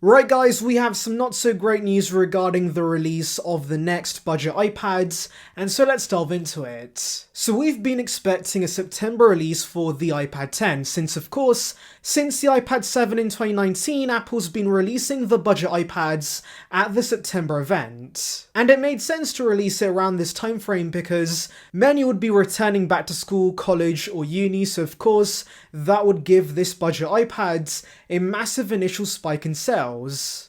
Right guys, we have some not so great news regarding the release of the next budget iPads, and so let's delve into it. So we've been expecting a September release for the iPad 10, since the iPad 7 in 2019, Apple's been releasing the budget iPads at the September event. And it made sense to release it around this time frame because many would be returning back to school, college or uni, so of course that would give this budget iPads a massive initial spike in sales.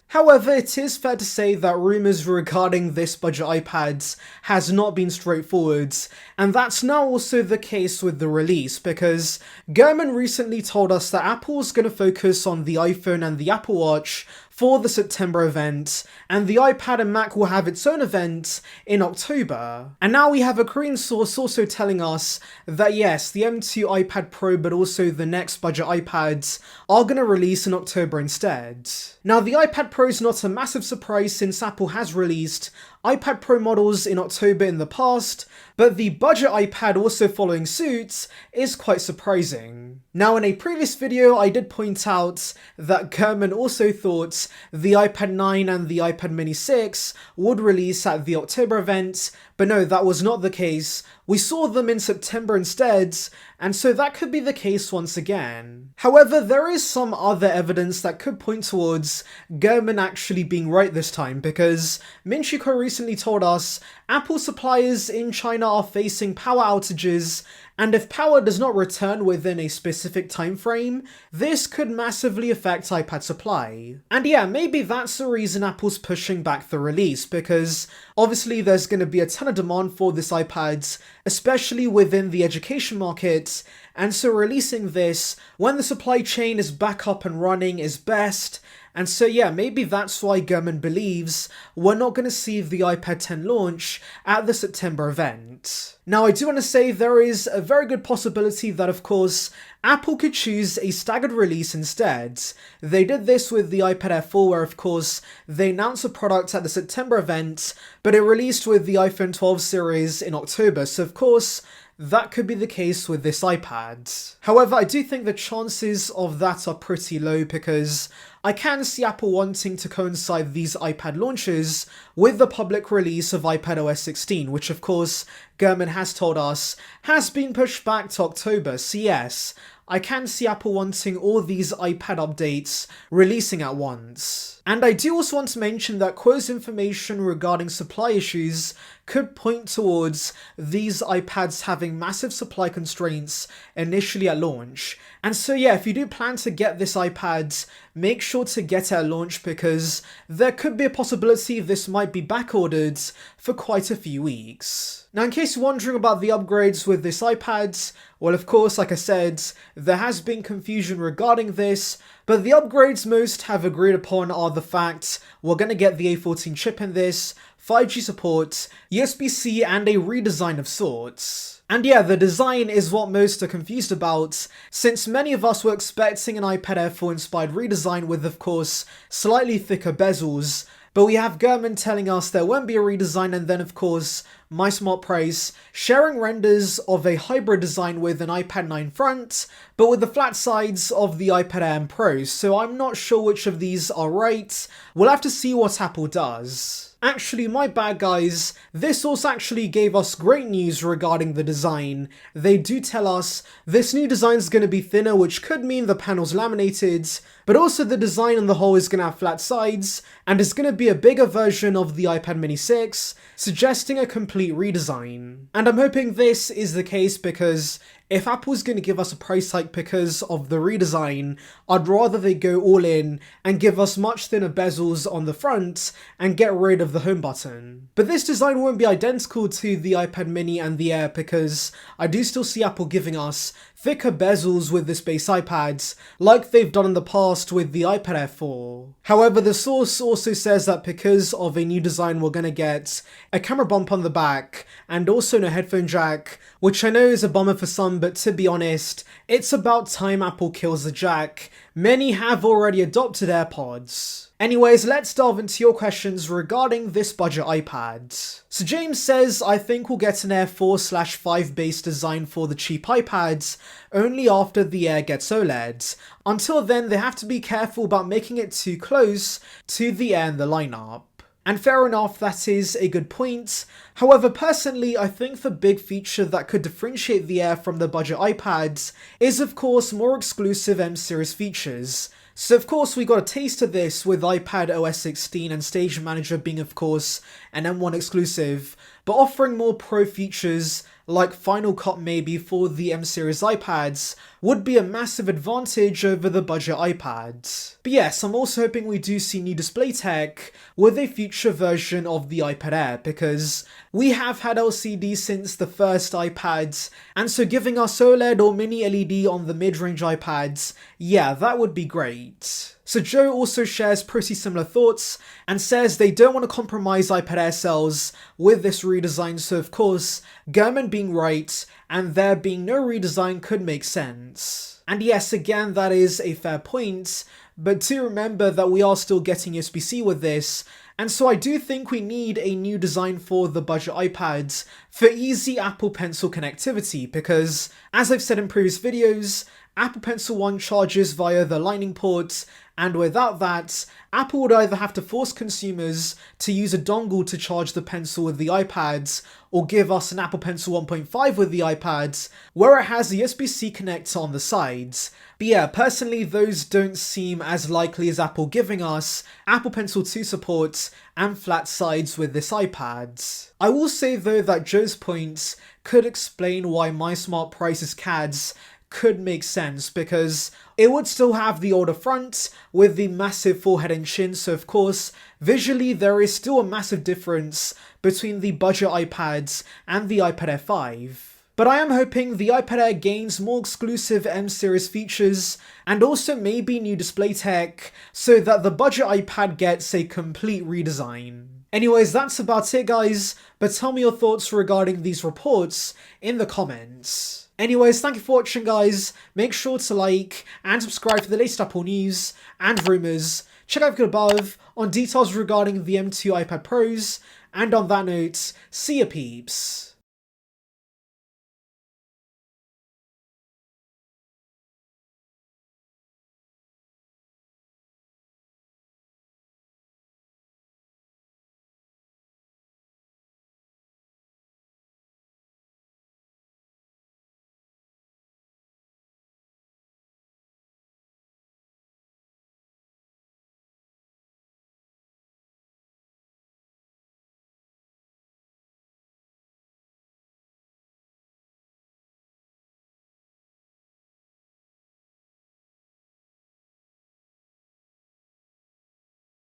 However, it is fair to say that rumours regarding this budget iPads has not been straightforward, and that's now also the case with the release, because Gurman recently told us that Apple's going to focus on the iPhone and the Apple Watch for the September event, and the iPad and Mac will have its own event in October. And now we have a Korean source also telling us that yes, the M2 iPad Pro but also the next budget iPads are going to release in October instead. Now the iPad Pro is not a massive surprise since Apple has released iPad Pro models in October in the past, but the budget iPad also following suit is quite surprising. Now in a previous video I did point out that Gurman also thought the iPad 9 and the iPad mini 6 would release at the October event, but no, that was not the case. We saw them in September instead, and so that could be the case once again. However, there is some other evidence that could point towards Gurman actually being right this time, because Minchiko recently told us Apple suppliers in China are facing power outages, and if power does not return within a specific time frame, this could massively affect iPad supply. And yeah, maybe that's the reason Apple's pushing back the release, because obviously there's going to be a ton of demand for this iPad, especially within the education market, and so releasing this when the supply chain is back up and running is best. And so yeah, maybe that's why Gurman believes we're not going to see the iPad 10 launch at the September event. Now I do want to say there is a very good possibility that of course Apple could choose a staggered release instead. They did this with the iPad Air 4 where of course they announced the product at the September event, but it released with the iPhone 12 series in October, so of course that could be the case with this iPad. However, I do think the chances of that are pretty low because I can see Apple wanting to coincide these iPad launches with the public release of iPadOS 16, which of course Gurman has told us has been pushed back to October, so yes, I can see Apple wanting all these iPad updates releasing at once. And I do also want to mention that close information regarding supply issues could point towards these iPads having massive supply constraints initially at launch. And so yeah, if you do plan to get this iPad, make sure to get it at launch because there could be a possibility this might be backordered for quite a few weeks. Now in case you're wondering about the upgrades with this iPad, well of course like I said, there has been confusion regarding this, but the upgrades most have agreed upon are the fact we're going to get the A14 chip in this, 5G support, USB-C and a redesign of sorts. And yeah, the design is what most are confused about, since many of us were expecting an iPad Air 4 inspired redesign with of course slightly thicker bezels, but we have Gurman telling us there won't be a redesign, and then of course MySmartPrice sharing renders of a hybrid design with an iPad 9 front, but with the flat sides of the iPad Air and Pro, so I'm not sure which of these are right. We'll have to see what Apple does. Actually, my bad guys, this source actually gave us great news regarding the design. They do tell us this new design is going to be thinner, which could mean the panel's laminated, but also the design on the whole is going to have flat sides, and it's going to be a bigger version of the iPad mini 6, suggesting a complete redesign. And I'm hoping this is the case because if Apple's going to give us a price hike because of the redesign, I'd rather they go all in and give us much thinner bezels on the front and get rid of the home button. But this design won't be identical to the iPad mini and the Air because I do still see Apple giving us thicker bezels with this base iPad, like they've done in the past with the iPad Air 4. However, the source also says that because of a new design we're going to get a camera bump on the back and also no headphone jack, which I know is a bummer for some, but to be honest, it's about time Apple kills the jack. Many have already adopted AirPods. Anyways, let's delve into your questions regarding this budget iPad. So James says, I think we'll get an Air 4/5 base design for the cheap iPads only after the Air gets OLED. Until then, they have to be careful about making it too close to the Air in the lineup. And fair enough, that is a good point. However, personally, I think the big feature that could differentiate the Air from the budget iPads is of course more exclusive M-series features. So of course we got a taste of this with iPadOS 16 and Stage Manager being of course an M1 exclusive, but offering more pro features like Final Cut maybe for the M-series iPads would be a massive advantage over the budget iPad. But yes, I'm also hoping we do see new display tech with a future version of the iPad Air, because we have had LCD since the first iPads, and so giving us OLED or mini LED on the mid-range iPads, yeah, that would be great. So Joe also shares pretty similar thoughts and says they don't want to compromise iPad Air sales with this redesign, so of course, Gurman being right and there being no redesign could make sense. And yes, again, that is a fair point, but do remember that we are still getting USB-C with this, and so I do think we need a new design for the budget iPads for easy Apple Pencil connectivity, because as I've said in previous videos, Apple Pencil 1 charges via the Lightning port, and without that, Apple would either have to force consumers to use a dongle to charge the Pencil with the iPads, or give us an Apple Pencil 1.5 with the iPads, where it has a USB-C connector on the sides. But yeah, personally those don't seem as likely as Apple giving us Apple Pencil 2 support and flat sides with this iPad. I will say though that Joe's points could explain why My Smart Price's CADs could make sense, because it would still have the older front with the massive forehead and chin, so of course visually there is still a massive difference between the budget iPads and the iPad Air 5. But I am hoping the iPad Air gains more exclusive M-series features and also maybe new display tech so that the budget iPad gets a complete redesign. Anyways, that's about it guys, but tell me your thoughts regarding these reports in the comments. Anyways, thank you for watching guys, make sure to like and subscribe for the latest Apple news and rumours. Check out the above on details regarding the M2 iPad Pros, and on that note, see ya peeps.